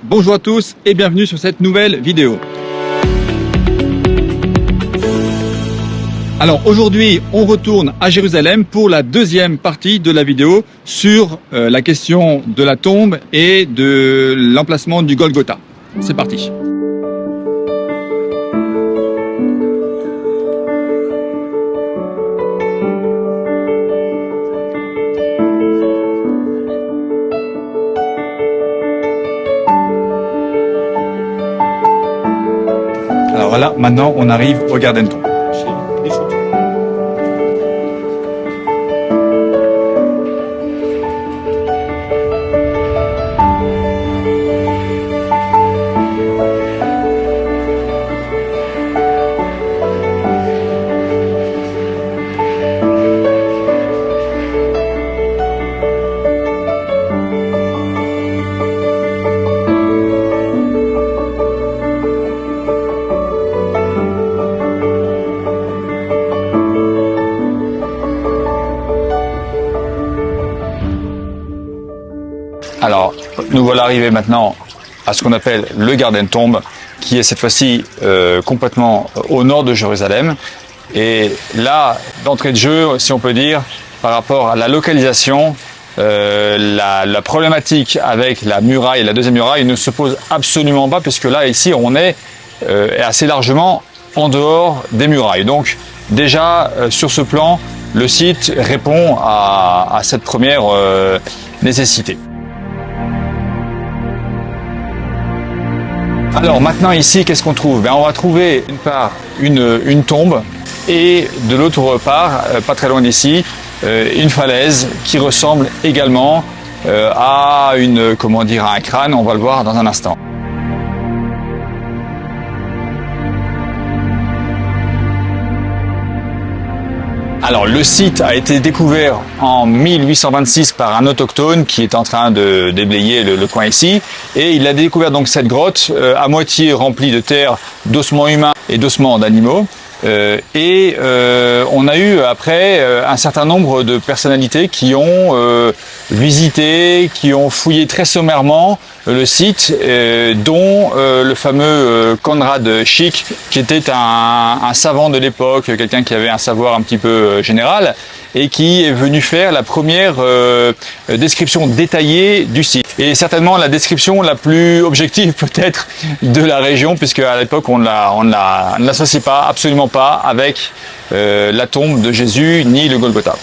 Bonjour à tous et bienvenue sur cette nouvelle vidéo. Alors aujourd'hui, on retourne à Jérusalem pour la deuxième partie de la vidéo sur la question de la tombe et de l'emplacement du Golgotha. C'est parti. Alors voilà, maintenant on arrive au Garden Tomb. Alors, nous voilà arrivés maintenant à ce qu'on appelle le Garden Tomb, qui est cette fois-ci complètement au nord de Jérusalem. Et là, d'entrée de jeu, si on peut dire, par rapport à la localisation, la problématique avec la muraille et la deuxième muraille ne se pose absolument pas, puisque là, ici, on est assez largement en dehors des murailles. Donc, déjà, sur ce plan, le site répond à cette première nécessité. Alors maintenant ici, qu'est-ce qu'on trouve? On va trouver d'une part une tombe et de l'autre part, pas très loin d'ici, une falaise qui ressemble également à à un crâne. On va le voir dans un instant. Alors le site a été découvert en 1826 par un autochtone qui est en train de déblayer le coin ici, et il a découvert donc cette grotte à moitié remplie de terre, d'ossements humains et d'ossements d'animaux. On a eu après un certain nombre de personnalités qui ont visité, qui ont fouillé très sommairement le site, dont le fameux Conrad Schick, qui était un savant de l'époque, quelqu'un qui avait un savoir un petit peu général, et qui est venu faire la première description détaillée du site. Et certainement la description la plus objective peut-être de la région, puisque à l'époque on ne l'associe pas, absolument pas, avec la tombe de Jésus ni le Golgotha.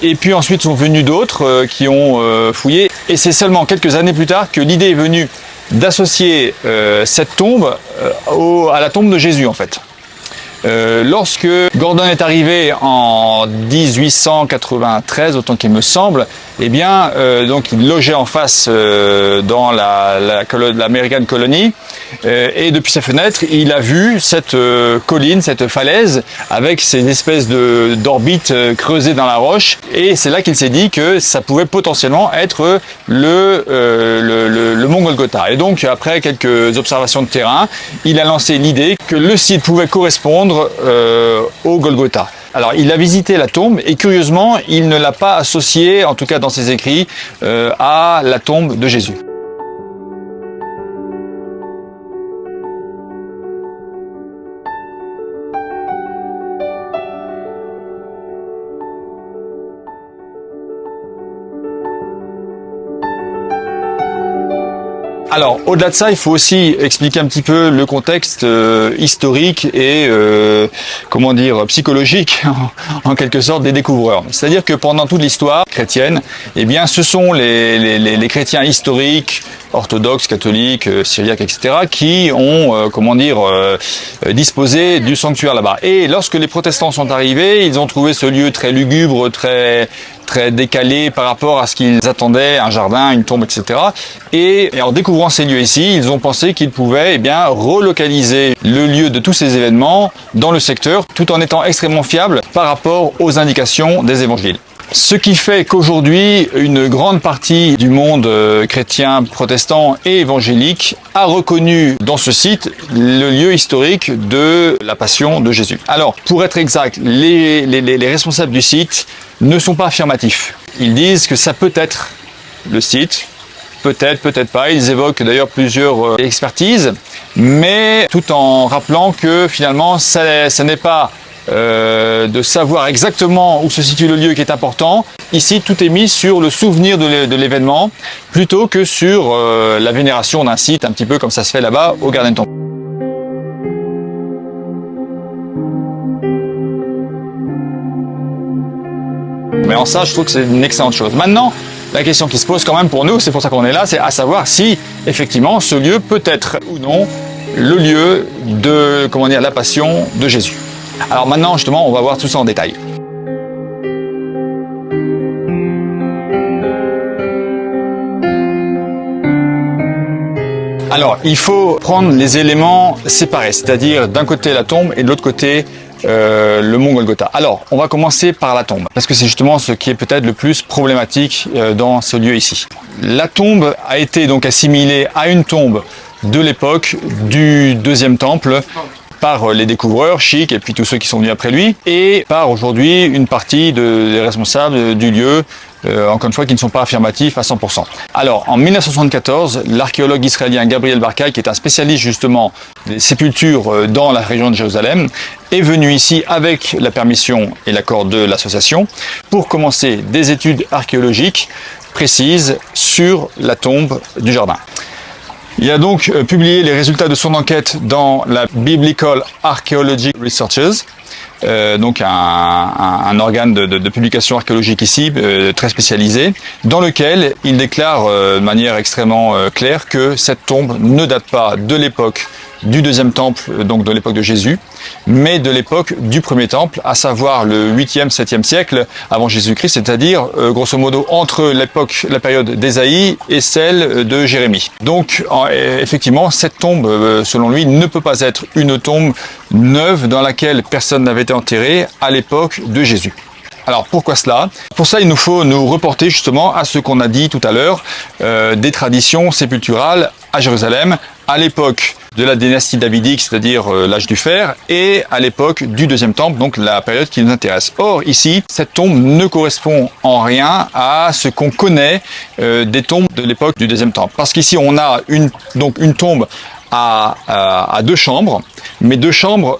Et puis ensuite sont venus d'autres qui ont fouillé, et c'est seulement quelques années plus tard que l'idée est venue d'associer cette tombe à la tombe de Jésus en fait. Lorsque Gordon est arrivé en 1893, autant qu'il me semble, donc il logeait en face dans l'American Colony, et depuis sa fenêtre, il a vu cette colline, cette falaise, avec ces espèces d'orbites creusées dans la roche, et c'est là qu'il s'est dit que ça pouvait potentiellement être le mont Golgotha. Et donc, après quelques observations de terrain, il a lancé l'idée que le site pouvait correspondre au Golgotha. Alors il a visité la tombe et curieusement il ne l'a pas associé, en tout cas dans ses écrits, à la tombe de Jésus. Alors, au-delà de ça, il faut aussi expliquer un petit peu le contexte historique et psychologique en quelque sorte des découvreurs. C'est-à-dire que pendant toute l'histoire chrétienne, ce sont les chrétiens historiques, orthodoxes, catholiques, syriaques, etc., qui ont disposé du sanctuaire là-bas. Et lorsque les protestants sont arrivés, ils ont trouvé ce lieu très lugubre, très décalé par rapport à ce qu'ils attendaient, un jardin, une tombe, etc. Et en découvrant ces lieux ici, ils ont pensé qu'ils pouvaient relocaliser le lieu de tous ces événements dans le secteur, tout en étant extrêmement fiables par rapport aux indications des évangiles. Ce qui fait qu'aujourd'hui, une grande partie du monde chrétien, protestant et évangélique a reconnu dans ce site le lieu historique de la Passion de Jésus. Alors, pour être exact, les responsables du site ne sont pas affirmatifs. Ils disent que ça peut être le site, peut-être, peut-être pas. Ils évoquent d'ailleurs plusieurs expertises, mais tout en rappelant que finalement, ça n'est pas de savoir exactement où se situe le lieu qui est important. Ici, tout est mis sur le souvenir de l'événement, plutôt que sur la vénération d'un site, un petit peu comme ça se fait là-bas au Garden Temple. Mais en ça, je trouve que c'est une excellente chose. Maintenant, la question qui se pose quand même pour nous, c'est pour ça qu'on est là, c'est à savoir si, effectivement, ce lieu peut être ou non le lieu de, comment dire, la passion de Jésus. Alors maintenant, justement, on va voir tout ça en détail. Alors, il faut prendre les éléments séparés, c'est-à-dire d'un côté la tombe et de l'autre côté le mont Golgotha. Alors, on va commencer par la tombe, parce que c'est justement ce qui est peut-être le plus problématique dans ce lieu ici. La tombe a été donc assimilée à une tombe de l'époque du deuxième temple, par les découvreurs, Chic et puis tous ceux qui sont venus après lui, et par aujourd'hui une partie des responsables du lieu, encore une fois, qui ne sont pas affirmatifs à 100%. Alors, en 1974, l'archéologue israélien Gabriel Barkay, qui est un spécialiste justement des sépultures dans la région de Jérusalem, est venu ici avec la permission et l'accord de l'association pour commencer des études archéologiques précises sur la tombe du jardin. Il a donc publié les résultats de son enquête dans la Biblical Archaeology Researches, donc un organe de publication archéologique ici, très spécialisé, dans lequel il déclare de manière extrêmement claire que cette tombe ne date pas de l'époque du deuxième temple, donc de l'époque de Jésus, mais de l'époque du premier temple, à savoir le 8e, 7e siècle avant Jésus-Christ, c'est-à-dire grosso modo entre la période d'Ésaïe et celle de Jérémie. Donc effectivement, cette tombe, selon lui, ne peut pas être une tombe neuve dans laquelle personne n'avait été enterré à l'époque de Jésus. Alors pourquoi cela? Pour ça, il nous faut nous reporter justement à ce qu'on a dit tout à l'heure, des traditions sépulturales à Jérusalem, à l'époque de la dynastie davidique, c'est-à-dire l'âge du fer, et à l'époque du deuxième temple, donc la période qui nous intéresse. Or, ici, cette tombe ne correspond en rien à ce qu'on connaît des tombes de l'époque du deuxième temple. Parce qu'ici, on a une tombe à deux chambres, mais deux chambres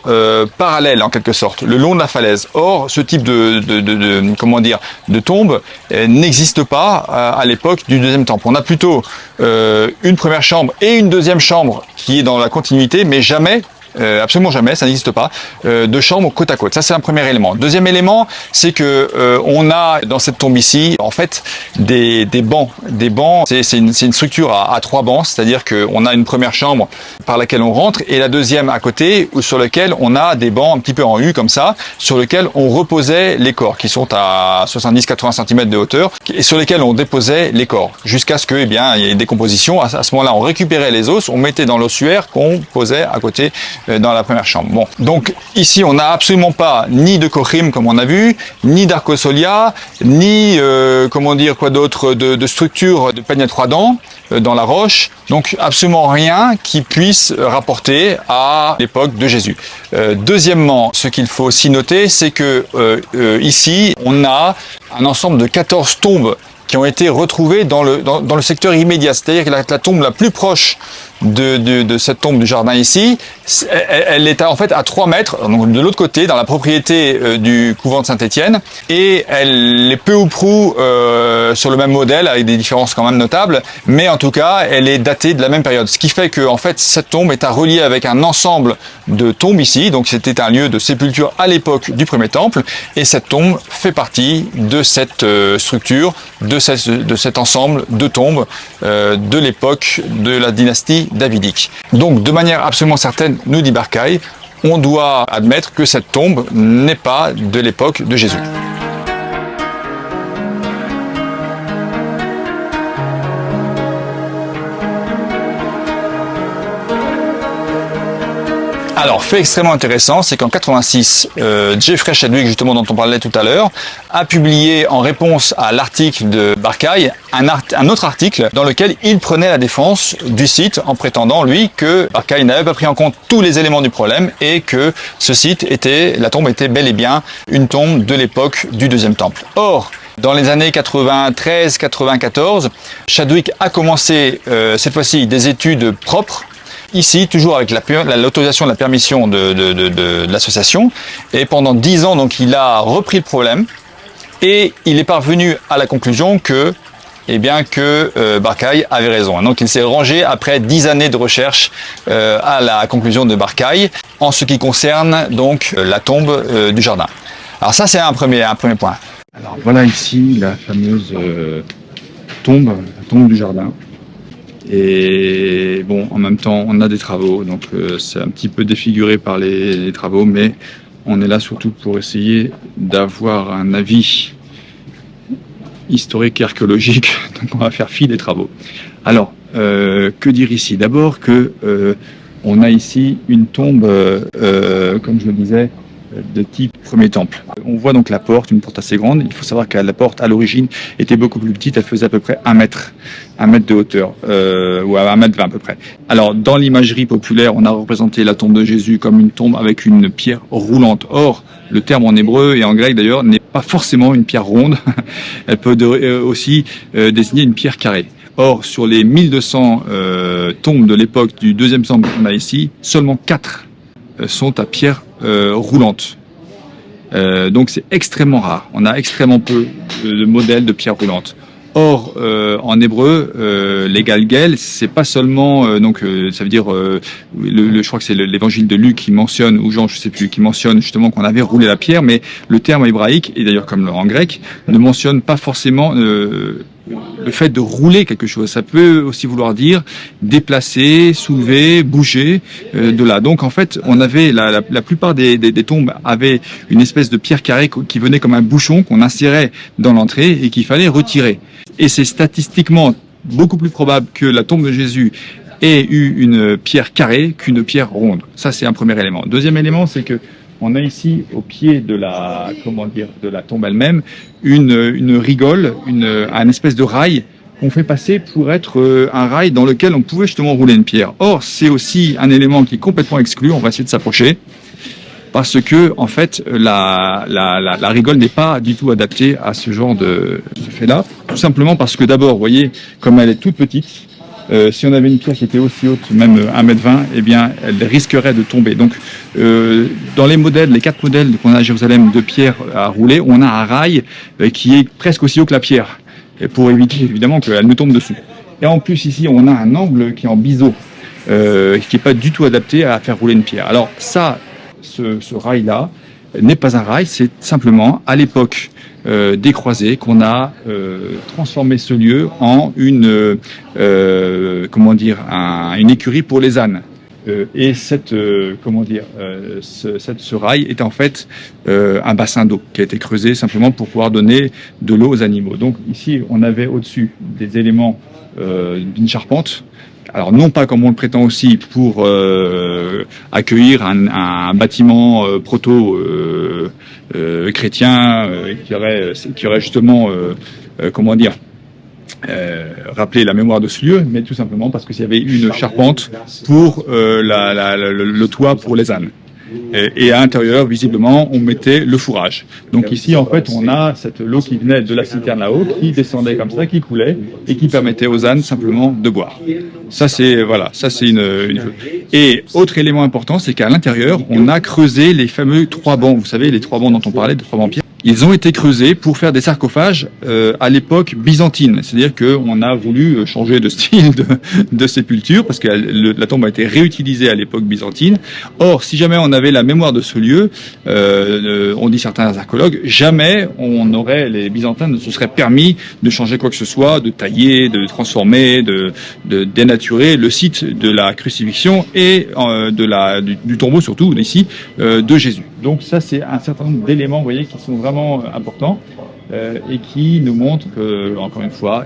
parallèles en quelque sorte, le long de la falaise. Or, ce type de tombe n'existe pas à l'époque du deuxième temple. On a plutôt une première chambre et une deuxième chambre qui est dans la continuité, mais jamais, absolument jamais, ça n'existe pas, de chambres côte à côte. Ça, c'est un premier élément. Deuxième élément, c'est que on a dans cette tombe ici, en fait, des bancs. Des bancs, c'est une structure à trois bancs, c'est-à-dire qu'on a une première chambre par laquelle on rentre et la deuxième à côté, sur laquelle on a des bancs un petit peu en U comme ça, sur lesquels on reposait les corps, qui sont à 70-80 cm de hauteur, et sur lesquels on déposait les corps, jusqu'à ce que, il y ait une décomposition. À ce moment-là, on récupérait les os, on mettait dans l'ossuaire qu'on posait à côté dans la première chambre. Bon, donc ici on n'a absolument pas ni de kochim comme on a vu, ni d'arcosolia, ni de structure de peigne à trois dents dans la roche. Donc absolument rien qui puisse rapporter à l'époque de Jésus. Deuxièmement, ce qu'il faut aussi noter, c'est que ici on a un ensemble de 14 tombes qui ont été retrouvées dans le secteur immédiat, c'est-à-dire que la tombe la plus proche de cette tombe du jardin ici, elle est en fait à 3 mètres, donc de l'autre côté, dans la propriété du couvent de Saint-Étienne, et elle est peu ou prou sur le même modèle, avec des différences quand même notables, mais en tout cas, elle est datée de la même période. Ce qui fait que, en fait, cette tombe est à relier avec un ensemble de tombes ici, donc c'était un lieu de sépulture à l'époque du premier temple, et cette tombe fait partie de cette structure, de cet ensemble de tombes de l'époque de la dynastie davidique. Donc, de manière absolument certaine, nous dit Barkay, on doit admettre que cette tombe n'est pas de l'époque de Jésus. Alors, fait extrêmement intéressant, c'est qu'en 86, Jeffrey Chadwick, justement dont on parlait tout à l'heure, a publié en réponse à l'article de Barkay un autre article dans lequel il prenait la défense du site en prétendant, lui, que Barkay n'avait pas pris en compte tous les éléments du problème et que la tombe était bel et bien une tombe de l'époque du deuxième temple. Or, Dans les années 93-94, Chadwick a commencé cette fois-ci des études propres, ici toujours avec l'autorisation de la permission de l'association. Et pendant 10 ans, donc, il a repris le problème et il est parvenu à la conclusion que Barcaille avait raison. Donc il s'est rangé après 10 années de recherche à la conclusion de Barcaille en ce qui concerne donc la tombe du jardin. Alors ça c'est un premier point. Alors voilà ici la fameuse tombe du jardin. Et bon, en même temps on a des travaux, donc c'est un petit peu défiguré par les travaux, mais on est là surtout pour essayer d'avoir un avis historique et archéologique, donc on va faire fi des travaux. Alors, que dire ici? D'abord que on a ici une tombe, comme je le disais, de type premier temple. On voit donc la porte, une porte assez grande. Il faut savoir que la porte, à l'origine, était beaucoup plus petite. Elle faisait à peu près 1 mètre de hauteur, ou à 1,20 m à peu près. Alors, dans l'imagerie populaire, on a représenté la tombe de Jésus comme une tombe avec une pierre roulante. Or, le terme en hébreu et en grec d'ailleurs n'est pas forcément une pierre ronde. Elle peut aussi désigner une pierre carrée. Or, sur les 1200 tombes de l'époque du deuxième temple qu'on a ici, seulement 4 sont à pierre roulante. Donc c'est extrêmement rare. On a extrêmement peu de modèles de pierre roulante. Or, en hébreu, les galgel, c'est pas seulement ça veut dire je crois que c'est l'évangile de Luc qui mentionne, ou Jean, je sais plus, qui mentionne justement qu'on avait roulé la pierre, mais le terme hébraïque, et d'ailleurs comme en grec, ne mentionne pas forcément le fait de rouler quelque chose. Ça peut aussi vouloir dire déplacer, soulever, bouger de là. Donc en fait, on avait la plupart des tombes avaient une espèce de pierre carrée qui venait comme un bouchon qu'on insérait dans l'entrée et qu'il fallait retirer. Et c'est statistiquement beaucoup plus probable que la tombe de Jésus ait eu une pierre carrée qu'une pierre ronde. Ça, c'est un premier élément. Deuxième élément, c'est que on a ici, au pied de la tombe elle-même, une rigole, un espèce de rail qu'on fait passer pour être un rail dans lequel on pouvait justement rouler une pierre. Or, c'est aussi un élément qui est complètement exclu. On va essayer de s'approcher. Parce que, en fait, la rigole n'est pas du tout adaptée à ce genre de fait-là. Tout simplement parce que d'abord, vous voyez, comme elle est toute petite, si on avait une pierre qui était aussi haute, même 1,20 m, eh bien, elle risquerait de tomber. Donc, dans les modèles, les 4 modèles qu'on a à Jérusalem de pierre à rouler, on a un rail qui est presque aussi haut que la pierre, pour éviter évidemment qu'elle ne tombe dessus. Et en plus, ici, on a un angle qui est en biseau, qui n'est pas du tout adapté à faire rouler une pierre. Alors ça, ce rail-là n'est pas un rail, c'est simplement à l'époque des croisés qu'on a transformé ce lieu en une écurie pour les ânes. Et ce rail est en fait un bassin d'eau qui a été creusé simplement pour pouvoir donner de l'eau aux animaux. Donc ici, on avait au-dessus des éléments d'une charpente. Alors non pas comme on le prétend aussi pour accueillir un bâtiment proto-chrétien qui aurait justement rappeler la mémoire de ce lieu, mais tout simplement parce qu'il y avait une charpente pour le toit pour les ânes. Et à l'intérieur, visiblement, on mettait le fourrage. Donc ici, en fait, on a cette l'eau qui venait de la citerne là-haut, qui descendait comme ça, qui coulait, et qui permettait aux ânes simplement de boire. Ça, c'est une. Et autre élément important, c'est qu'à l'intérieur, on a creusé les fameux 3 bancs. Vous savez, les 3 bancs dont on parlait, les 3 bancs pierre. Ils ont été creusés pour faire des sarcophages à l'époque byzantine. C'est-à-dire qu'on a voulu changer de style de sépulture parce que la tombe a été réutilisée à l'époque byzantine. Or, si jamais on avait la mémoire de ce lieu, on dit certains archéologues, jamais les Byzantins ne se seraient permis de changer quoi que ce soit, de tailler, de transformer, de dénaturer le site de la crucifixion et du tombeau surtout ici de Jésus. Donc ça, c'est un certain nombre d'éléments, vous voyez, qui sont vraiment importants et qui nous montrent que, encore une fois,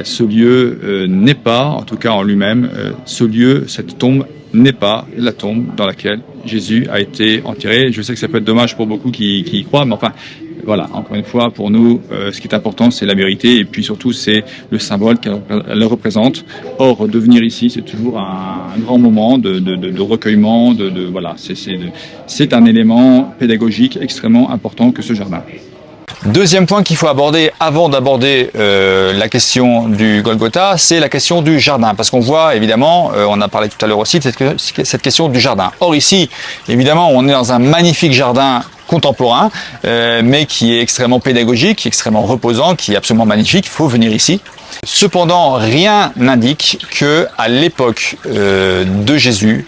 ce lieu n'est pas, en tout cas en lui-même, cette tombe n'est pas la tombe dans laquelle Jésus a été enterré. Je sais que ça peut être dommage pour beaucoup qui y croient, mais enfin, voilà, encore une fois, pour nous, ce qui est important, c'est la vérité, et puis surtout, c'est le symbole qu'elle représente. Or, de venir ici, c'est toujours un grand moment de recueillement, voilà, c'est un élément pédagogique extrêmement important que ce jardin. Deuxième point qu'il faut aborder avant d'aborder la question du Golgotha, c'est la question du jardin. Parce qu'on voit évidemment, on a parlé tout à l'heure aussi de cette question du jardin. Or ici, évidemment, on est dans un magnifique jardin contemporain, mais qui est extrêmement pédagogique, extrêmement reposant, qui est absolument magnifique. Il faut venir ici. Cependant, rien n'indique que à l'époque de Jésus,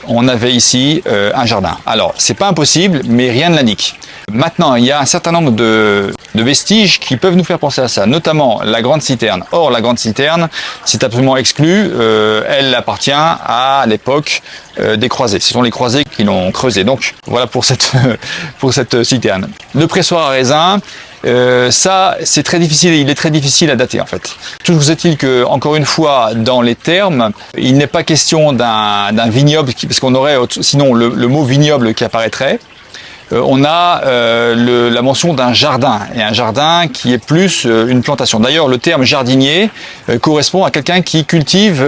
on avait ici un jardin. Alors, c'est pas impossible, mais rien ne l'indique. Maintenant, il y a un certain nombre de vestiges qui peuvent nous faire penser à ça, notamment la grande citerne. Or, la grande citerne, c'est absolument exclu. Elle appartient à l'époque des croisés. Ce sont les croisés qui l'ont creusé. Donc, voilà pour cette citerne. Le pressoir à raisin, ça, c'est très difficile. Il est très difficile à dater en fait. Toujours est-il que, encore une fois, dans les termes, il n'est pas question d'un vignoble, parce qu'on aurait sinon le mot vignoble qui apparaîtrait. On a la mention d'un jardin, et un jardin qui est plus une plantation. D'ailleurs, le terme jardinier correspond à quelqu'un qui cultive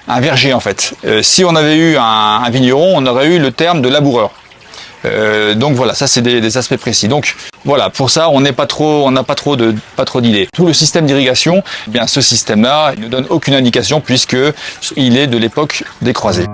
un verger en fait. Si on avait eu un vigneron, on aurait eu le terme de laboureur. Donc voilà, ça c'est des aspects précis. Donc voilà, pour ça on n'a pas trop d'idées. Tout le système d'irrigation, eh bien ce système-là, il ne donne aucune indication puisque il est de l'époque des croisés.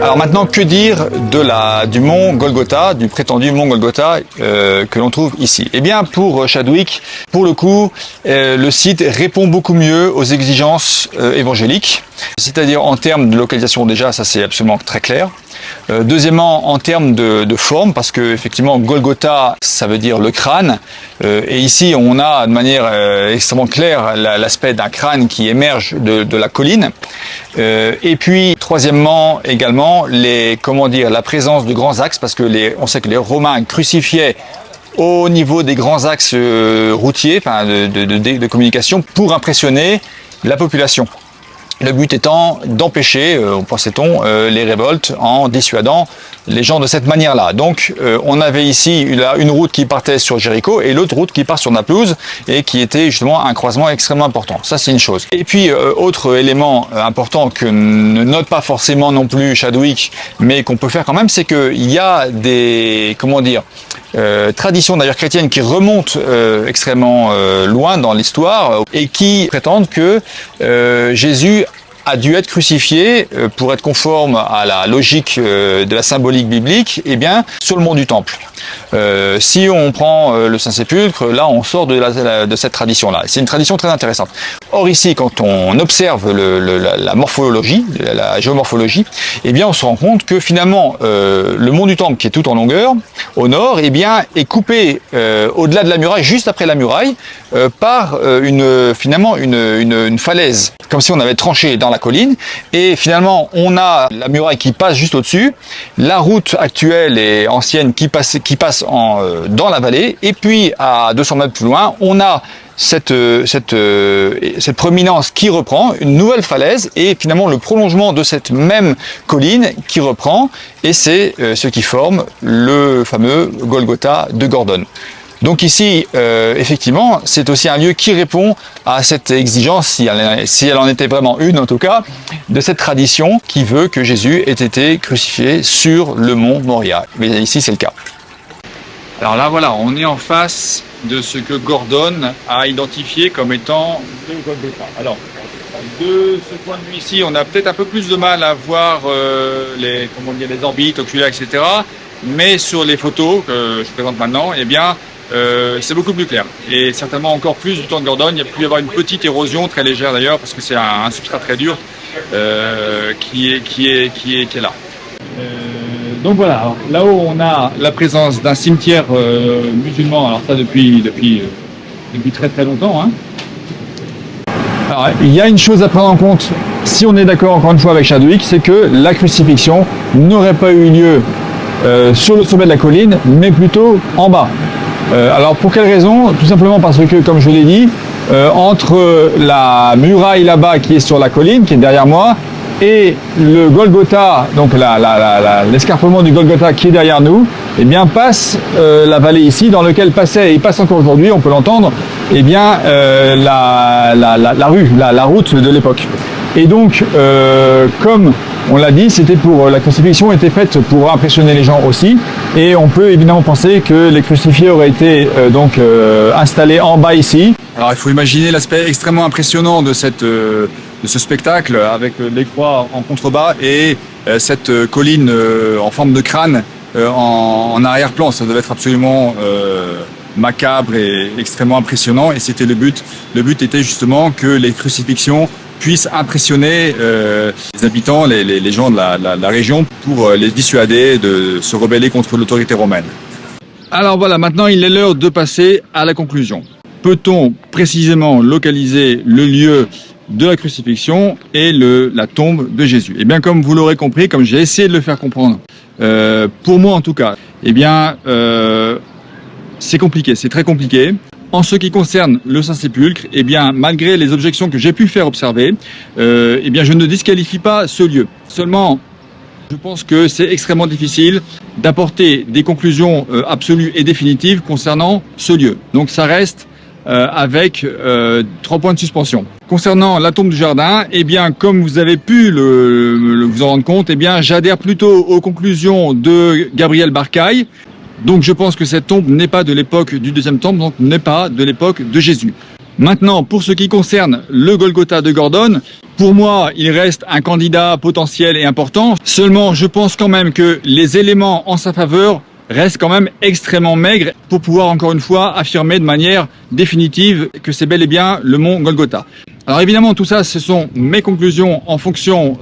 Alors maintenant, que dire du mont Golgotha, du prétendu mont Golgotha que l'on trouve ici? Eh bien, pour Chadwick, pour le coup, le site répond beaucoup mieux aux exigences évangéliques, c'est-à-dire en termes de localisation déjà, ça c'est absolument très clair. Deuxièmement, en termes de forme, parce que effectivement Golgotha, ça veut dire le crâne, et ici on a de manière extrêmement claire l'aspect d'un crâne qui émerge de la colline. Et puis troisièmement également la présence de grands axes, parce que on sait que les Romains crucifiaient au niveau des grands axes routiers, enfin de communication, pour impressionner la population. Le but étant d'empêcher, pensait-on, les révoltes en dissuadant les gens de cette manière-là. Donc on avait ici une route qui partait sur Jéricho et l'autre route qui part sur Naplouse et qui était justement un croisement extrêmement important. Ça c'est une chose. Et puis autre élément important que ne note pas forcément non plus Chadwick, mais qu'on peut faire quand même, c'est qu'il y a des traditions d'ailleurs chrétiennes qui remontent extrêmement loin dans l'histoire et qui prétendent que Jésus a dû être crucifié pour être conforme à la logique de la symbolique biblique, eh bien, sur le mont du Temple. Si on prend le Saint-Sépulcre, là, on sort de cette tradition-là. C'est une tradition très intéressante. Or ici, quand on observe la morphologie, la géomorphologie, eh bien, on se rend compte que finalement, le mont du Temple, qui est tout en longueur, au nord, eh bien, est coupé au-delà de la muraille, juste après la muraille, par finalement une falaise, comme si on avait tranché dans la colline, et finalement on a la muraille qui passe juste au-dessus, la route actuelle et ancienne qui passe dans la vallée, et puis à 200 mètres plus loin, on a cette prominence qui reprend, une nouvelle falaise, et finalement le prolongement de cette même colline qui reprend, et c'est ce qui forme le fameux Golgotha de Gordon. Donc ici, effectivement, c'est aussi un lieu qui répond à cette exigence, si elle en était vraiment une en tout cas, de cette tradition qui veut que Jésus ait été crucifié sur le mont Moria. Mais ici, c'est le cas. Alors là, voilà, on est en face de ce que Gordon a identifié comme étant le Golgotha. Alors, de ce point de vue ici, on a peut-être un peu plus de mal à voir les orbites oculaires, etc. Mais sur les photos que je présente maintenant, eh bien, c'est beaucoup plus clair. Et certainement encore plus du temps de Gordon. Il y a pu y avoir une petite érosion, très légère d'ailleurs, parce que c'est un substrat très dur qui est là. Donc voilà, là-haut on a la présence d'un cimetière musulman, alors ça depuis très très longtemps. Hein. Alors, il y a une chose à prendre en compte, si on est d'accord encore une fois avec Chadwick, c'est que la crucifixion n'aurait pas eu lieu sur le sommet de la colline, mais plutôt en bas. Alors pour quelle raison? Tout simplement parce que, comme je l'ai dit, entre la muraille là-bas qui est sur la colline, qui est derrière moi, et le Golgotha, donc l'escarpement du Golgotha qui est derrière nous, eh bien passe la vallée ici, dans lequel passait et passe encore aujourd'hui, on peut l'entendre, eh bien la route de l'époque. Et donc, comme on l'a dit, la crucifixion était faite pour impressionner les gens aussi, et on peut évidemment penser que les crucifiés auraient été installés en bas ici. Alors il faut imaginer l'aspect extrêmement impressionnant de ce spectacle avec les croix en contrebas et cette colline en forme de crâne en arrière-plan. Ça devait être absolument macabre et extrêmement impressionnant, et c'était le but. Le but était justement que les crucifixions puissent impressionner les habitants, les gens de la région, pour les dissuader de se rebeller contre l'autorité romaine. Alors voilà, maintenant il est l'heure de passer à la conclusion. Peut-on précisément localiser le lieu de la crucifixion et la tombe de Jésus? Eh bien, comme vous l'aurez compris, comme j'ai essayé de le faire comprendre, pour moi en tout cas, eh bien, c'est compliqué, c'est très compliqué. En ce qui concerne le Saint-Sépulcre, eh bien, malgré les objections que j'ai pu faire observer, eh bien, je ne disqualifie pas ce lieu. Seulement, je pense que c'est extrêmement difficile d'apporter des conclusions absolues et définitives concernant ce lieu. Donc, ça reste avec 3 points de suspension. Concernant la tombe du jardin, eh bien, comme vous avez pu vous en rendre compte, eh bien, j'adhère plutôt aux conclusions de Gabriel Barcaille. Donc je pense que cette tombe n'est pas de l'époque du deuxième temple, donc n'est pas de l'époque de Jésus. Maintenant, pour ce qui concerne le Golgotha de Gordon, pour moi, il reste un candidat potentiel et important. Seulement, je pense quand même que les éléments en sa faveur restent quand même extrêmement maigres pour pouvoir encore une fois affirmer de manière définitive que c'est bel et bien le mont Golgotha. Alors évidemment, tout ça, ce sont mes conclusions en fonction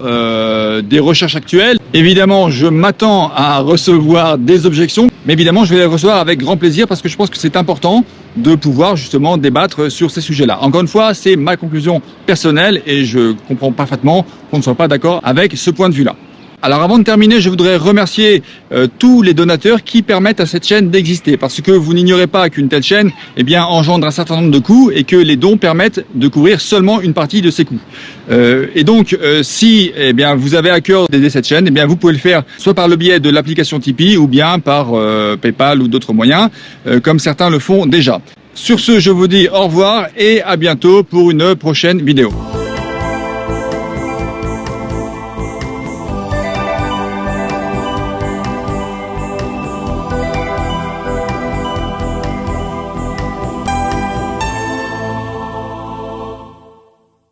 des recherches actuelles. Évidemment, je m'attends à recevoir des objections, mais évidemment, je vais les recevoir avec grand plaisir parce que je pense que c'est important de pouvoir justement débattre sur ces sujets-là. Encore une fois, c'est ma conclusion personnelle et je comprends parfaitement qu'on ne soit pas d'accord avec ce point de vue-là. Alors avant de terminer, je voudrais remercier tous les donateurs qui permettent à cette chaîne d'exister, parce que vous n'ignorez pas qu'une telle chaîne engendre un certain nombre de coûts et que les dons permettent de couvrir seulement une partie de ces coûts. Et donc, si vous avez à cœur d'aider cette chaîne, vous pouvez le faire soit par le biais de l'application Tipeee ou bien par PayPal ou d'autres moyens, comme certains le font déjà. Sur ce, je vous dis au revoir et à bientôt pour une prochaine vidéo.